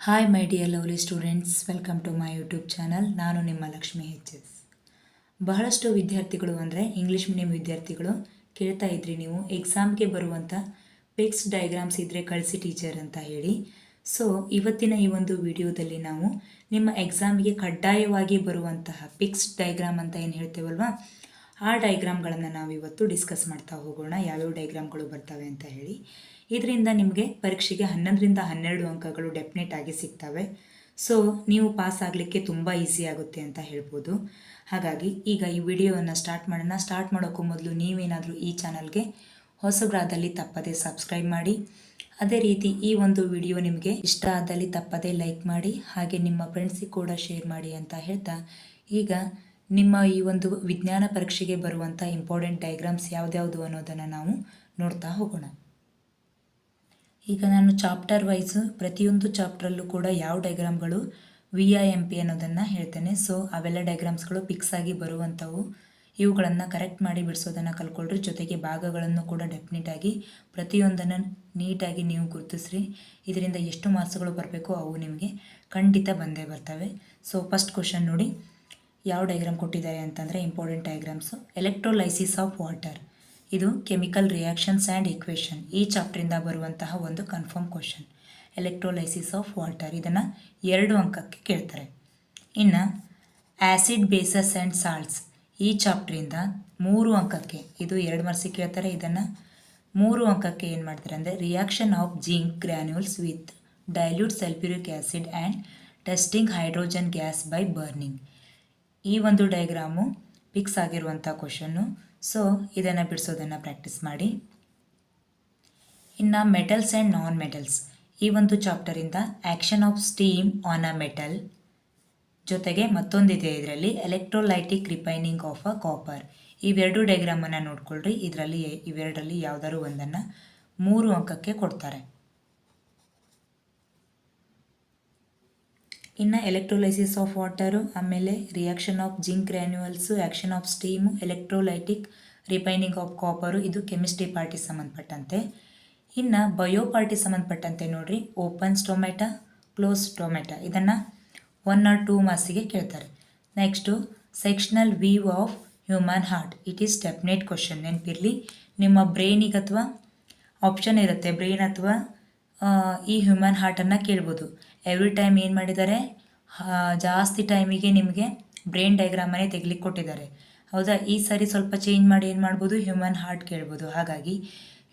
Hi my dear lovely students, welcome to my YouTube channel. ನಾನು ನಿಮ್ಮ ಲಕ್ಷ್ಮಿ ಎಚ್.ಎಸ್. ಬಹಳಷ್ಟು ವಿದ್ಯಾರ್ಥಿಗಳು ಅಂದರೆ ಇಂಗ್ಲೀಷ್ ಮೀಡಿಯಂ ವಿದ್ಯಾರ್ಥಿಗಳು ಕೇಳ್ತಾ ಇದ್ರಿ, ನೀವು ಎಕ್ಸಾಮ್ಗೆ ಬರುವಂಥ ಪಿಕ್ಸ್ ಡಯಾಗ್ರಾಮ್ಸ್ ಇದ್ದರೆ ಕಳಿಸಿ ಟೀಚರ್ ಅಂತ ಹೇಳಿ. ಸೊ ಇವತ್ತಿನ ಈ ಒಂದು ವಿಡಿಯೋದಲ್ಲಿ ನಾವು ನಿಮ್ಮ ಎಕ್ಸಾಮಿಗೆ ಕಡ್ಡಾಯವಾಗಿ ಬರುವಂತಹ ಪಿಕ್ಸ್ ಡಯಾಗ್ರಾಮ್ ಅಂತ ಏನು ಹೇಳ್ತೇವಲ್ವ, ಆ ಡಯಾಗ್ರಾಮ್ಗಳನ್ನು ನಾವು ಇವತ್ತು ಡಿಸ್ಕಸ್ ಮಾಡ್ತಾ ಹೋಗೋಣ. ಯಾವ್ಯಾವ ಡಯಾಗ್ರಾಮ್ಗಳು ಬರ್ತವೆ ಅಂತ ಹೇಳಿ. ಇದರಿಂದ ನಿಮಗೆ ಪರೀಕ್ಷೆಗೆ 11ರಿಂದ 12 ಅಂಕಗಳು ಡೆಫಿನೆಟ್ ಆಗಿ ಸಿಗ್ತವೆ. ಸೊ ನೀವು ಪಾಸ್ ಆಗಲಿಕ್ಕೆ ತುಂಬ ಈಸಿ ಆಗುತ್ತೆ ಅಂತ ಹೇಳ್ಬೋದು. ಹಾಗಾಗಿ ಈಗ ಈ ವಿಡಿಯೋವನ್ನು ಸ್ಟಾರ್ಟ್ ಮಾಡೋಣ. ಸ್ಟಾರ್ಟ್ ಮಾಡೋಕ್ಕೂ ಮೊದಲು ನೀವೇನಾದರೂ ಈ ಚಾನಲ್ಗೆ ಹೊಸಬರಾದಲ್ಲಿ ತಪ್ಪದೇ ಸಬ್ಸ್ಕ್ರೈಬ್ ಮಾಡಿ. ಅದೇ ರೀತಿ ಈ ಒಂದು ವಿಡಿಯೋ ನಿಮಗೆ ಇಷ್ಟ ಆದಲ್ಲಿ ತಪ್ಪದೇ ಲೈಕ್ ಮಾಡಿ, ಹಾಗೆ ನಿಮ್ಮ ಫ್ರೆಂಡ್ಸಿಗೆ ಕೂಡ ಶೇರ್ ಮಾಡಿ ಅಂತ ಹೇಳ್ತಾ, ಈಗ ನಿಮ್ಮ ಈ ಒಂದು ವಿಜ್ಞಾನ ಪರೀಕ್ಷೆಗೆ ಬರುವಂಥ ಇಂಪಾರ್ಟೆಂಟ್ ಡಯಾಗ್ರಾಮ್ಸ್ ಯಾವ್ದ್ಯಾವುದು ಅನ್ನೋದನ್ನು ನಾವು ನೋಡ್ತಾ ಹೋಗೋಣ. ಈಗ ನಾನು ಚಾಪ್ಟರ್ ವೈಸು ಪ್ರತಿಯೊಂದು ಚಾಪ್ಟ್ರಲ್ಲೂ ಕೂಡ ಯಾವ ಡಯಾಗ್ರಾಮ್ಗಳು VIMP ಅನ್ನೋದನ್ನು ಹೇಳ್ತೇನೆ. ಸೊ ಅವೆಲ್ಲ ಡಯಾಗ್ರಾಮ್ಸ್ಗಳು ಫಿಕ್ಸ್ ಆಗಿ ಬರುವಂಥವು. ಇವುಗಳನ್ನು ಕರೆಕ್ಟ್ ಮಾಡಿ ಬಿಡಿಸೋದನ್ನು ಕಲ್ಕೊಳ್ರಿ. ಜೊತೆಗೆ ಭಾಗಗಳನ್ನು ಕೂಡ ಡೆಫಿನೆಟಾಗಿ ಪ್ರತಿಯೊಂದನ್ನು ನೀಟಾಗಿ ನೀವು ಗುರುತಿಸ್ರಿ. ಇದರಿಂದ ಎಷ್ಟು ಮಾರ್ಕ್ಸ್ಗಳು ಬರಬೇಕು ಅವು ನಿಮಗೆ ಖಂಡಿತ ಬಂದೇ ಬರ್ತವೆ. ಸೊ ಫಸ್ಟ್ ಕ್ವಶನ್ ನೋಡಿ, ಯಾವ ಡಯಾಗ್ರಾಮ್ ಕೊಟ್ಟಿದ್ದಾರೆ ಅಂತಂದರೆ ಇಂಪಾರ್ಟೆಂಟ್ ಡಯಾಗ್ರಾಮ್ಸು. ಎಲೆಕ್ಟ್ರೋಲೈಸಿಸ್ ಆಫ್ ವಾಟರ್, ಇದು ಕೆಮಿಕಲ್ ರಿಯಾಕ್ಷನ್ಸ್ ಆ್ಯಂಡ್ ಈಕ್ವೇಷನ್, ಈ ಚಾಪ್ಟ್ರಿಂದ ಬರುವಂತಹ ಒಂದು confirm question. Electrolysis of water, ಇದನ್ನು 2 ಅಂಕಕ್ಕೆ ಕೇಳ್ತಾರೆ. ಇನ್ನು ಆ್ಯಸಿಡ್ ಬೇಸಸ್ ಆ್ಯಂಡ್ ಸಾಲ್ಟ್ಸ್, ಈ ಚಾಪ್ಟ್ರಿಂದ 3 ಅಂಕಕ್ಕೆ, ಇದು 2 ಮಾರ್ಕ್ಸಿಗೆ ಕೇಳ್ತಾರೆ. ಇದನ್ನು 3 ಅಂಕಕ್ಕೆ ಏನು ಮಾಡ್ತಾರೆ ಅಂದರೆ reaction of zinc granules with dilute sulphuric acid and testing hydrogen gas by burning. ಈ ಒಂದು ಡಯಾಗ್ರಾಮು ಫಿಕ್ಸ್ ಆಗಿರುವಂಥ ಕ್ವಶನ್ನು. ಸೊ ಇದನ್ನು ಬಿಡಿಸೋದನ್ನು ಪ್ರಾಕ್ಟೀಸ್ ಮಾಡಿ. ಇನ್ನು ಮೆಟಲ್ಸ್ ಆ್ಯಂಡ್ ನಾನ್ ಮೆಟಲ್ಸ್, ಈ ಒಂದು ಚಾಪ್ಟರಿಂದ action of steam on a metal, ಜೊತೆಗೆ ಮತ್ತೊಂದಿದೆ ಇದರಲ್ಲಿ electrolytic refining of a copper. ಇವೆರಡು ಡಯಾಗ್ರಾಮನ್ನು ನೋಡ್ಕೊಳ್ರಿ. ಇವೆರಡರಲ್ಲಿ ಯಾವುದಾದ್ರು ಒಂದನ್ನು 3 ಅಂಕಕ್ಕೆ ಕೊಡ್ತಾರೆ. ಇನ್ನು ಎಲೆಕ್ಟ್ರೋಲೈಸಿಸ್ ಆಫ್ ವಾಟರು, ಆಮೇಲೆ reaction of zinc granules, action of steam, electrolytic refining of copper, ಇದು ಕೆಮಿಸ್ಟ್ರಿ ಪಾರ್ಟಿ ಸಂಬಂಧಪಟ್ಟಂತೆ. ಇನ್ನು ಬಯೋ ಪಾರ್ಟಿ ಸಂಬಂಧಪಟ್ಟಂತೆ ನೋಡಿರಿ, ಓಪನ್ ಸ್ಟೊಮೆಟಾ, ಕ್ಲೋಸ್ ಸ್ಟೊಮೆಟಾ, ಇದನ್ನು 1 or 2 ಮಾರ್ಕ್ಸಿಗೆ ಕೇಳ್ತಾರೆ. Next sectional view of human heart, it is definite question. ನೆನಪಿರಲಿ, ನಿಮ್ಮ ಬ್ರೈನಿಗೆ ಅಥವಾ ಆಪ್ಷನ್ ಇರುತ್ತೆ, ಬ್ರೈನ್ ಅಥವಾ ಈ ಹ್ಯೂಮನ್ ಹಾರ್ಟನ್ನು ಕೇಳ್ಬೋದು. ಎವ್ರಿ ಟೈಮ್ ಏನು ಮಾಡಿದ್ದಾರೆ, ಜಾಸ್ತಿ ಟೈಮಿಗೆ ನಿಮಗೆ ಬ್ರೈನ್ ಡಯಾಗ್ರಾಮನ್ನೇ ತೆಗಿಲಿಕ್ಕೆ ಕೊಟ್ಟಿದ್ದಾರೆ, ಹೌದಾ? ಈ ಸಾರಿ ಸ್ವಲ್ಪ ಚೇಂಜ್ ಮಾಡಿ ಏನು ಮಾಡ್ಬೋದು, ಹ್ಯೂಮನ್ ಹಾರ್ಟ್ ಕೇಳ್ಬೋದು. ಹಾಗಾಗಿ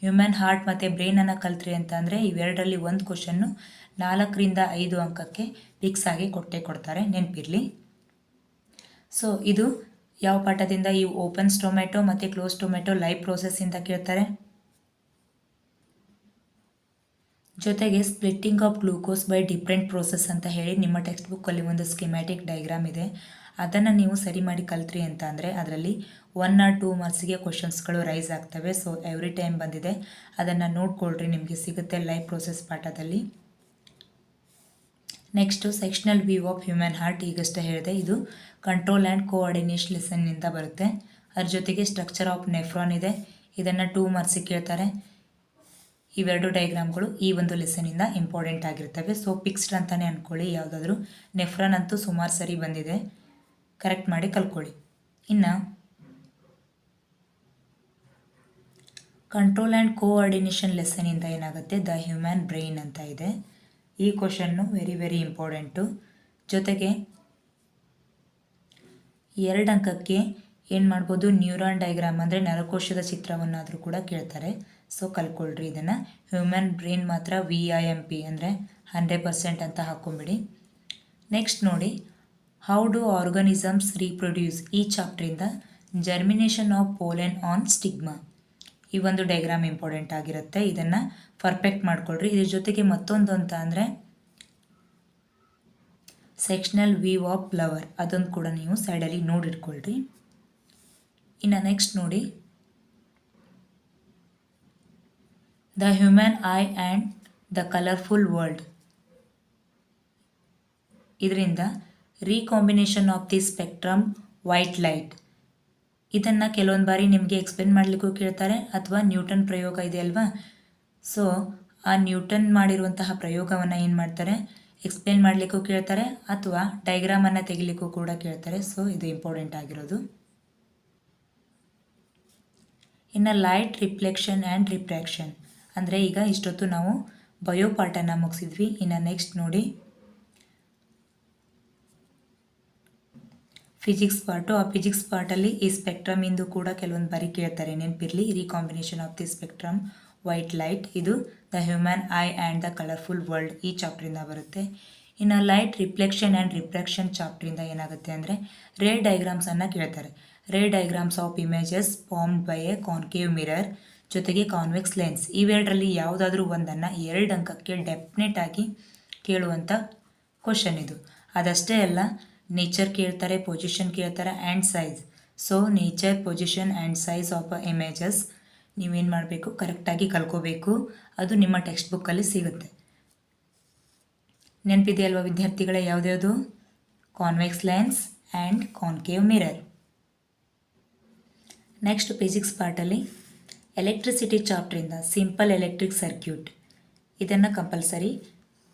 ಹ್ಯೂಮನ್ ಹಾರ್ಟ್ ಮತ್ತು ಬ್ರೈನನ್ನು ಕಲ್ತ್ರಿ ಅಂತ ಅಂದರೆ ಇವೆರಡರಲ್ಲಿ ಒಂದು ಕ್ವಶನ್ನು 4ರಿಂದ 5 ಅಂಕಕ್ಕೆ ಫಿಕ್ಸ್ ಆಗಿ ಕೊಡ್ತಾರೆ, ನೆನಪಿರಲಿ. ಸೊ ಇದು ಯಾವ ಪಾಠದಿಂದ, ಈ ಓಪನ್ ಸ್ಟೊಮೆಟೊ ಮತ್ತು ಕ್ಲೋಸ್ ಟೊಮೆಟೊ ಲೈವ್ ಪ್ರೋಸೆಸ್ಸಿಂದ ಕೇಳ್ತಾರೆ. ಜೊತೆಗೆ splitting of glucose by different process ಅಂತ ಹೇಳಿ ನಿಮ್ಮ ಟೆಕ್ಸ್ಟ್ ಬುಕ್ಕಲ್ಲಿ ಒಂದು ಸ್ಕಿಮ್ಯಾಟಿಕ್ ಡಯಾಗ್ರಾಮ್ ಇದೆ. ಅದನ್ನು ನೀವು ಸರಿ ಮಾಡಿ ಕಲ್ತ್ರಿ ಅಂತ ಅಂದರೆ ಅದರಲ್ಲಿ 1 or 2 ಮಾರ್ಕ್ಸಿಗೆ ಕ್ವಶನ್ಸ್ಗಳು ರೈಸ್ ಆಗ್ತವೆ. ಸೊ ಎವ್ರಿ ಟೈಮ್ ಬಂದಿದೆ, ಅದನ್ನು ನೋಡ್ಕೊಳ್ರಿ, ನಿಮಗೆ ಸಿಗುತ್ತೆ ಲೈವ್ ಪ್ರೋಸೆಸ್ ಪಾಠದಲ್ಲಿ. Next sectional view of human heart, ಈಗಷ್ಟೇ ಹೇಳಿದೆ, ಇದು ಕಂಟ್ರೋಲ್ ಆ್ಯಂಡ್ ಕೋಆರ್ಡಿನೇಷನ್ ಲೆಸನ್ನಿಂದ ಬರುತ್ತೆ. ಅದ್ರ ಜೊತೆಗೆ ಸ್ಟ್ರಕ್ಚರ್ ಆಫ್ ನೆಫ್ರಾನ್ ಇದೆ, ಇದನ್ನು 2 ಮಾರ್ಕ್ಸಿಗೆ ಕೇಳ್ತಾರೆ. ಇವೆರಡು ಡಯಾಗ್ರಾಮ್ಗಳು ಈ ಒಂದು ಲೆಸನಿಂದ ಇಂಪಾರ್ಟೆಂಟ್ ಆಗಿರ್ತವೆ. ಸೊ ಫಿಕ್ಸ್ಡ್ ಅಂತಲೇ ಅಂದ್ಕೊಳ್ಳಿ. ಯಾವುದಾದ್ರೂ ನೆಫ್ರಾನ್ ಅಂತೂ ಸುಮಾರು ಸರಿ ಬಂದಿದೆ, ಕರೆಕ್ಟ್ ಮಾಡಿ ಕಲ್ತ್ಕೊಳ್ಳಿ. ಇನ್ನು ಕಂಟ್ರೋಲ್ ಆ್ಯಂಡ್ ಕೋಆರ್ಡಿನೇಷನ್ ಲೆಸನಿಂದ ಏನಾಗುತ್ತೆ, ದ ಹ್ಯೂಮನ್ ಬ್ರೈನ್ ಅಂತ ಇದೆ. ಈ ಕ್ವಶನ್ನು ವೆರಿ ವೆರಿ ಇಂಪಾರ್ಟೆಂಟು. ಜೊತೆಗೆ 2 ಅಂಕಕ್ಕೆ ಏನು ಮಾಡ್ಬೋದು, ನ್ಯೂರಾನ್ ಡಯಾಗ್ರಾಮ್ ಅಂದರೆ ನರಕೋಶದ ಚಿತ್ರವನ್ನಾದರೂ ಕೂಡ ಕೇಳ್ತಾರೆ. ಸೊ ಕಲ್ತ್ಕೊಳ್ರಿ ಇದನ್ನು. ಹ್ಯೂಮನ್ ಬ್ರೈನ್ ಮಾತ್ರ VIMP ಅಂದರೆ 100% ಅಂತ ಹಾಕ್ಕೊಂಬಿಡಿ. ನೆಕ್ಸ್ಟ್ ನೋಡಿ, ಹೌ ಡು ಆರ್ಗನಿಸಮ್ಸ್ ರೀಪ್ರೊಡ್ಯೂಸ್, ಈ ಚಾಪ್ಟ್ರಿಂದ germination of pollen on stigma, ಈ ಒಂದು ಡಯಾಗ್ರಾಮ್ ಇಂಪಾರ್ಟೆಂಟ್ ಆಗಿರುತ್ತೆ. ಇದನ್ನು ಪರ್ಫೆಕ್ಟ್ ಮಾಡ್ಕೊಳ್ರಿ. ಇದ್ರ ಜೊತೆಗೆ ಮತ್ತೊಂದು ಅಂತ ಅಂದರೆ ಸೆಕ್ಷನಲ್ ವ್ಯೂ ಆಫ್ ಫ್ಲವರ್, ಅದೊಂದು ಕೂಡ ನೀವು ಸೈಡಲ್ಲಿ ನೋಡಿಟ್ಕೊಳ್ರಿ. ಇನ್ನು ನೆಕ್ಸ್ಟ್ ನೋಡಿ, the human eye and the colourful world, ಇದರಿಂದ recombination of the spectrum white light, ಇದನ್ನು ಕೆಲವೊಂದು ಬಾರಿ ನಿಮಗೆ ಎಕ್ಸ್ಪ್ಲೇನ್ ಮಾಡಲಿಕ್ಕೂ ಕೇಳ್ತಾರೆ, ಅಥವಾ ನ್ಯೂಟನ್ ಪ್ರಯೋಗ ಇದೆ ಅಲ್ವಾ, ಸೊ ಆ ನ್ಯೂಟನ್ ಮಾಡಿರುವಂತಹ ಪ್ರಯೋಗವನ್ನು ಏನು ಮಾಡ್ತಾರೆ, ಎಕ್ಸ್ಪ್ಲೇನ್ ಮಾಡಲಿಕ್ಕೂ ಕೇಳ್ತಾರೆ ಅಥವಾ ಡೈಗ್ರಾಮನ್ನು ತೆಗಿಲಿಕ್ಕೂ ಕೂಡ ಕೇಳ್ತಾರೆ. ಸೊ ಇದು ಇಂಪಾರ್ಟೆಂಟ್ ಆಗಿರೋದು. ಇನ್ನು ಲೈಟ್ ರಿಫ್ಲೆಕ್ಷನ್ ಆ್ಯಂಡ್ ರಿಫ್ರ್ಯಾಕ್ಷನ್ ಅಂದರೆ ಈಗ ಇಷ್ಟೊತ್ತು ನಾವು ಬಯೋ ಪಾರ್ಟನ್ನು ಮುಗಿಸಿದ್ವಿ. ಇನ್ನು ನೆಕ್ಸ್ಟ್ ನೋಡಿ ಫಿಸಿಕ್ಸ್ ಪಾರ್ಟು. ಆ ಫಿಸಿಕ್ಸ್ ಪಾರ್ಟಲ್ಲಿ ಈ ಸ್ಪೆಕ್ಟ್ರಮ್ ಇಂದು ಕೂಡ ಕೆಲವೊಂದು ಬಾರಿ ಕೇಳ್ತಾರೆ, ನೆನಪಿರಲಿ. Recombination of the spectrum, white light, ಇದು the human eye and the colourful world, ಈ ಚಾಪ್ಟ್ರಿಂದ ಬರುತ್ತೆ. ಇನ್ನು ಲೈಟ್ ರಿಫ್ಲೆಕ್ಷನ್ ಆ್ಯಂಡ್ ರಿಫ್ರಾಕ್ಷನ್ ಚಾಪ್ಟ್ರಿಂದ ಏನಾಗುತ್ತೆ ಅಂದರೆ ರೇ ಡೈಗ್ರಾಮ್ಸನ್ನು ಕೇಳ್ತಾರೆ. Ray diagrams of images formed by a concave mirror ಜೊತೆಗೆ ಕಾನ್ವೆಕ್ಸ್ ಲೆನ್ಸ್, ಇವೆರಡರಲ್ಲಿ ಯಾವುದಾದ್ರೂ ಒಂದನ್ನು 2 ಅಂಕಕ್ಕೆ ಡೆಫಿನೆಟ್ ಆಗಿ ಕೇಳುವಂಥ ಕ್ವಶನ್ ಇದು. ಅದಷ್ಟೇ ಅಲ್ಲ, ನೇಚರ್ ಕೇಳ್ತಾರೆ, ಪೊಸಿಷನ್ ಕೇಳ್ತಾರೆ and size. So nature, position and size of images ನೀವೇನು ಮಾಡಬೇಕು, ಕರೆಕ್ಟಾಗಿ ಕಲ್ಕೋಬೇಕು. ಅದು ನಿಮ್ಮ ಟೆಕ್ಸ್ಟ್ ಬುಕ್ಕಲ್ಲಿ ಸಿಗುತ್ತೆ. ನೆನಪಿದೆಯಲ್ವ ವಿದ್ಯಾರ್ಥಿಗಳೇ ಯಾವುದ್ಯಾವುದು? Convex lens and concave mirror. Next physics ಪಾರ್ಟಲ್ಲಿ ಎಲೆಕ್ಟ್ರಿಸಿಟಿ ಚಾಪ್ಟ್ರಿಂದ ಸಿಂಪಲ್ ಎಲೆಕ್ಟ್ರಿಕ್ ಸರ್ಕ್ಯೂಟ್, ಇದನ್ನು ಕಂಪಲ್ಸರಿ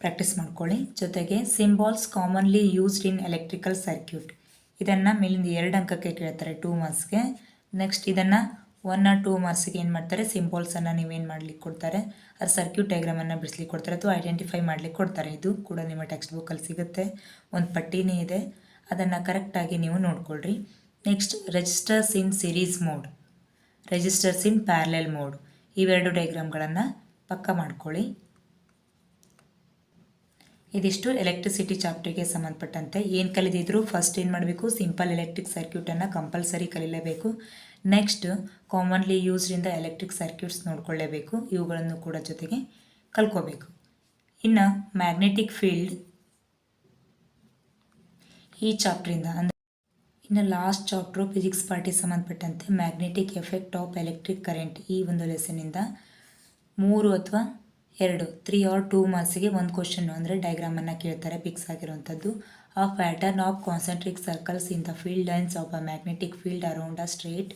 ಪ್ರಾಕ್ಟೀಸ್ ಮಾಡ್ಕೊಳ್ಳಿ. ಜೊತೆಗೆ symbols commonly used in electrical circuit, ಇದನ್ನು ಮೇಲಿಂದ 2 ಅಂಕಕ್ಕೆ ಕೇಳ್ತಾರೆ 2 ಮಾರ್ಕ್ಸ್ಗೆ. ನೆಕ್ಸ್ಟ್ ಇದನ್ನು 1 or 2 ಮಾರ್ಕ್ಸ್ಗೆ ಏನು ಮಾಡ್ತಾರೆ, ಸಿಂಬಾಲ್ಸನ್ನು ನೀವೇನು ಮಾಡ್ಲಿಕ್ಕೆ ಕೊಡ್ತಾರೆ, ಅದು ಸರ್ಕ್ಯೂಟ್ ಡೈಗ್ರಾಮನ್ನು ಬಿಡಿಸ್ಲಿಕ್ಕೆ ಕೊಡ್ತಾರೆ ಅಥವಾ ಐಡೆಂಟಿಫೈ ಮಾಡ್ಲಿಕ್ಕೆ ಕೊಡ್ತಾರೆ. ಇದು ಕೂಡ ನಿಮ್ಮ ಟೆಕ್ಸ್ಟ್ ಬುಕ್ಕಲ್ಲಿ ಸಿಗುತ್ತೆ, ಒಂದು ಪಟ್ಟಿನೇ ಇದೆ, ಅದನ್ನು ಕರೆಕ್ಟಾಗಿ ನೀವು ನೋಡ್ಕೊಳ್ರಿ. Next resistors in series mode, resistors in parallel mode, ಇವೆರಡು ಡೈಗ್ರಾಮ್ಗಳನ್ನು ಪಕ್ಕ ಮಾಡ್ಕೊಳ್ಳಿ. ಇದಿಷ್ಟು ಎಲೆಕ್ಟ್ರಿಸಿಟಿ ಚಾಪ್ಟರ್ಗೆ ಸಂಬಂಧಪಟ್ಟಂತೆ. ಏನು ಕಲಿದಿದ್ರು ಫಸ್ಟ್ ಏನು ಮಾಡಬೇಕು, ಸಿಂಪಲ್ ಎಲೆಕ್ಟ್ರಿಕ್ ಸರ್ಕ್ಯೂಟನ್ನು ಕಂಪಲ್ಸರಿ ಕಲಿಯಲೇಬೇಕು. Next commonly used in the electric circuits ನೋಡ್ಕೊಳ್ಳೇಬೇಕು, ಇವುಗಳನ್ನು ಕೂಡ ಜೊತೆಗೆ ಕಲ್ಕೋಬೇಕು. ಇನ್ನು ಮ್ಯಾಗ್ನೆಟಿಕ್ ಫೀಲ್ಡ್ ಈ ಚಾಪ್ಟ್ರಿಂದ ಅಂದರೆ ಇನ್ನು ಲಾಸ್ಟ್ ಚಾಪ್ಟ್ರು ಫಿಸಿಕ್ಸ್ ಪಾರ್ಟಿಗೆ ಸಂಬಂಧಪಟ್ಟಂತೆ magnetic effect of electric current, ಈ ಒಂದು ಲೆಸನಿಂದ 3 ಅಥವಾ 2 3 or 2 ಮಾರ್ಕ್ಸಿಗೆ ಒಂದು ಕ್ವಶನ್ನು ಅಂದರೆ ಡೈಗ್ರಾಮನ್ನು ಕೇಳ್ತಾರೆ ಫಿಕ್ಸ್ ಆಗಿರುವಂಥದ್ದು. ಆ pattern of concentric circles in the field lines of a magnetic field around a straight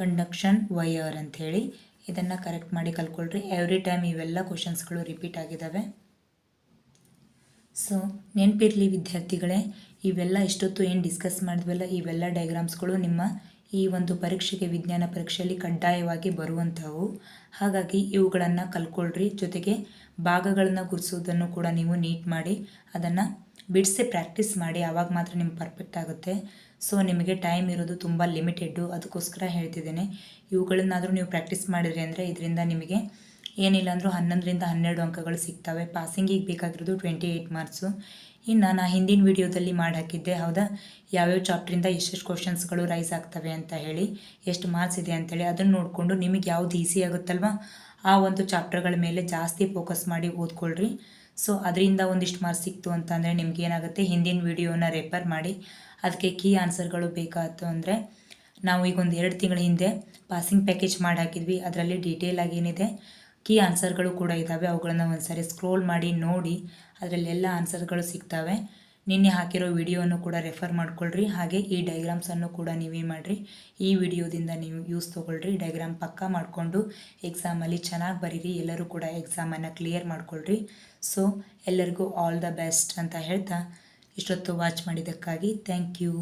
conduction wire ಅಂಥೇಳಿ, ಇದನ್ನು ಕರೆಕ್ಟ್ ಮಾಡಿ ಕಲ್ಕೊಳ್ರಿ. ಎವ್ರಿ ಟೈಮ್ ಇವೆಲ್ಲ ಕ್ವಶನ್ಸ್ಗಳು ರಿಪೀಟ್ ಆಗಿದ್ದಾವೆ. ಸೊ ನೆನಪಿರಲಿ ವಿದ್ಯಾರ್ಥಿಗಳೇ, ಇವೆಲ್ಲ ಇಷ್ಟೊತ್ತು ಏನು ಡಿಸ್ಕಸ್ ಮಾಡಿದ್ವಲ್ಲ, ಇವೆಲ್ಲ ಡೈಗ್ರಾಮ್ಸ್ಗಳು ನಿಮ್ಮ ಈ ಒಂದು ಪರೀಕ್ಷೆಗೆ, ವಿಜ್ಞಾನ ಪರೀಕ್ಷೆಯಲ್ಲಿ ಕಡ್ಡಾಯವಾಗಿ ಬರುವಂಥವು. ಹಾಗಾಗಿ ಇವುಗಳನ್ನು ಕಲ್ಕೊಳ್ರಿ. ಜೊತೆಗೆ ಭಾಗಗಳನ್ನು ಗುರುಸೋದನ್ನು ಕೂಡ ನೀವು ನೀಟ್ ಮಾಡಿ ಅದನ್ನು ಬಿಡಿಸಿ ಪ್ರಾಕ್ಟೀಸ್ ಮಾಡಿ, ಆವಾಗ ಮಾತ್ರ ನಿಮ್ಗೆ ಪರ್ಫೆಕ್ಟ್ ಆಗುತ್ತೆ. ಸೊ ನಿಮಗೆ ಟೈಮ್ ಇರೋದು ತುಂಬ ಲಿಮಿಟೆಡ್ಡು, ಅದಕ್ಕೋಸ್ಕರ ಹೇಳ್ತಿದ್ದೇನೆ. ಇವುಗಳನ್ನಾದರೂ ನೀವು ಪ್ರಾಕ್ಟೀಸ್ ಮಾಡಿದ್ರಿ ಅಂದರೆ ಇದರಿಂದ ನಿಮಗೆ ಏನಿಲ್ಲ ಅಂದರೂ 11ರಿಂದ 12 ಅಂಕಗಳು ಸಿಗ್ತವೆ. ಪಾಸಿಂಗಿಗೆ ಬೇಕಾಗಿರೋದು 28 ಮಾರ್ಕ್ಸು. ಇನ್ನು ನಾನು ಹಿಂದಿನ ವಿಡಿಯೋದಲ್ಲಿ ಮಾಡಿ ಹಾಕಿದ್ದೆ, ಹೌದಾ, ಯಾವ್ಯಾವ ಚಾಪ್ಟ್ರಿಂದ ಎಷ್ಟೆಷ್ಟು ಕ್ವಶನ್ಸ್ಗಳು ರೈಸ್ ಆಗ್ತವೆ ಅಂತ ಹೇಳಿ, ಎಷ್ಟು ಮಾರ್ಕ್ಸ್ ಇದೆ ಅಂತೇಳಿ, ಅದನ್ನು ನೋಡಿಕೊಂಡು ನಿಮಗೆ ಯಾವುದು ಈಸಿ ಆಗುತ್ತಲ್ವ ಆ ಒಂದು ಚಾಪ್ಟರ್ಗಳ ಮೇಲೆ ಜಾಸ್ತಿ ಫೋಕಸ್ ಮಾಡಿ ಓದ್ಕೊಳ್ರಿ. ಸೊ ಅದರಿಂದ ಒಂದಿಷ್ಟು ಮಾರ್ಕ್ಸ್ ಸಿಕ್ತು ಅಂತಂದರೆ ನಿಮ್ಗೆ ಏನಾಗುತ್ತೆ, ಹಿಂದಿನ ವಿಡಿಯೋನ ರೆಫರ್ ಮಾಡಿ ಅದಕ್ಕೆ ಕೀ ಆನ್ಸರ್ಗಳು ಬೇಕಾಯ್ತು ಅಂದರೆ ನಾವು ಈಗ ಒಂದು 2 ತಿಂಗಳ ಹಿಂದೆ ಪಾಸಿಂಗ್ ಪ್ಯಾಕೇಜ್ ಮಾಡಿ ಹಾಕಿದ್ವಿ. ಅದರಲ್ಲಿ ಡೀಟೇಲ್ ಆಗಿ ಏನಿದೆ ಕೀ ಆನ್ಸರ್ಗಳು ಕೂಡ ಇದ್ದಾವೆ, ಅವುಗಳನ್ನು ಒಂದು ಸಾರಿ ಸ್ಕ್ರೋಲ್ ಮಾಡಿ ನೋಡಿ, ಅದರಲ್ಲೆಲ್ಲ ಆನ್ಸರ್ಗಳು ಸಿಗ್ತವೆ. ನಿನ್ನೆ ಹಾಕಿರೋ ವಿಡಿಯೋವನ್ನು ಕೂಡ ರೆಫರ್ ಮಾಡ್ಕೊಳ್ರಿ. ಹಾಗೆ ಈ ಡೈಗ್ರಾಮ್ಸನ್ನು ಕೂಡ ನೀವೇನು ಮಾಡಿರಿ, ಈ ವಿಡಿಯೋದಿಂದ ನೀವು ಯೂಸ್ ತೊಗೊಳ್ರಿ. ಡೈಗ್ರಾಮ್ ಪಕ್ಕ ಮಾಡಿಕೊಂಡು ಎಕ್ಸಾಮಲ್ಲಿ ಚೆನ್ನಾಗಿ ಬರೀರಿ. ಎಲ್ಲರೂ ಕೂಡ ಎಕ್ಸಾಮನ್ನು ಕ್ಲಿಯರ್ ಮಾಡ್ಕೊಳ್ರಿ. ಸೊ ಎಲ್ಲರಿಗೂ ಆಲ್ ದ ಬೆಸ್ಟ್ ಅಂತ ಹೇಳ್ತಾ ಇಷ್ಟೊತ್ತು ವಾಚ್ ಮಾಡಿದ್ದಕ್ಕಾಗಿ ಥ್ಯಾಂಕ್ ಯು.